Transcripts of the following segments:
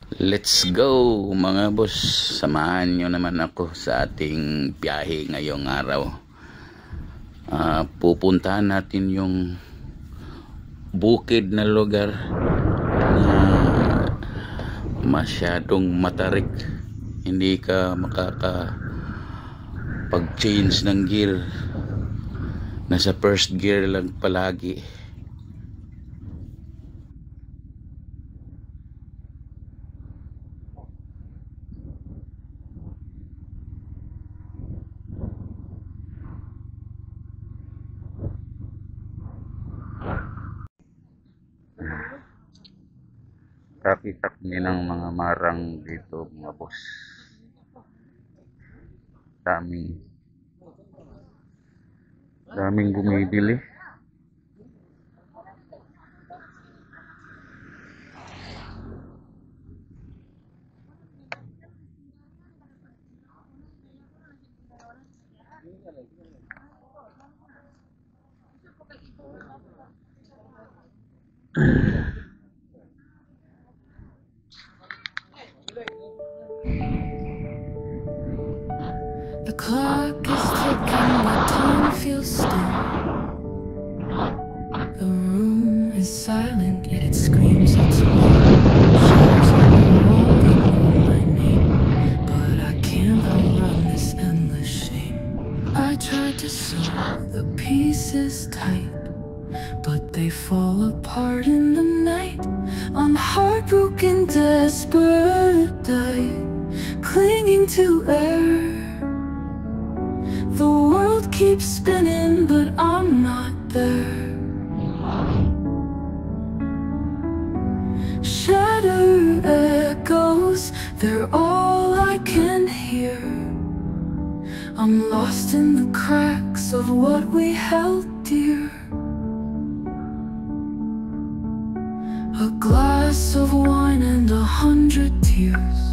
Let's go mga boss, samahan nyo naman ako sa ating biyahe ngayong araw. Pupuntahan natin yung bukid na lugar na masyadong matarik, hindi ka pag change ng gear, nasa first gear lang palagi. Kakita kami ng mga marang dito mga boss. Daming bumibili. The clock is ticking, but time feels still. The room is silent, yet it screams its will. Shadows on the wall, they know my name, but I can't outrun this endless shame. I tried to sew the pieces tight, but they fall apart in the night. I'm heartbroken, desperate, clinging to air. The world keeps spinning, but I'm not there. Shatter echoes, they're all I can hear. I'm lost in the cracks of what we held dear. A glass of wine and 100 tears.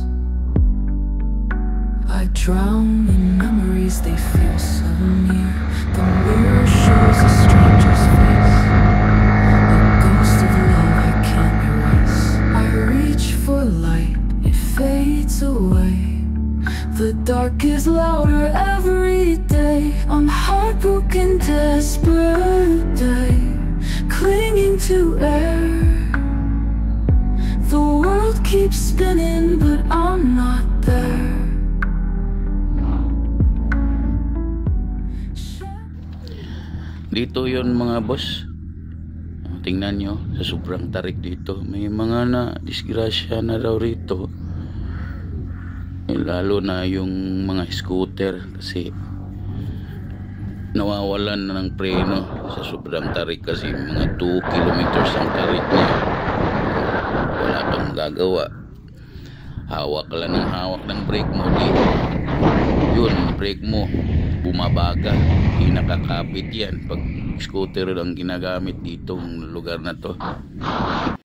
I drown in memories, they feel so near. The mirror shows a stranger's face, a ghost of love I can't erase. I reach for light, it fades away. The dark is louder every day. I'm heartbroken, desperate, clinging to air. The world keeps spinning, but I'm not there. Dito yon mga boss. Tingnan nyo, sa sobrang tarik dito, may mga na disgrasya na raw rito. Lalo na yung mga scooter kasi nawawalan na ng preno sa sobrang tarik, kasi mga 2 kilometers ang tarik niya. Wala kang magagawa, hawak lang ng hawak ng brake mo, yun, brake mo bumabaga, hindi nakakapit yan pag scooter lang ginagamit ditong lugar na to.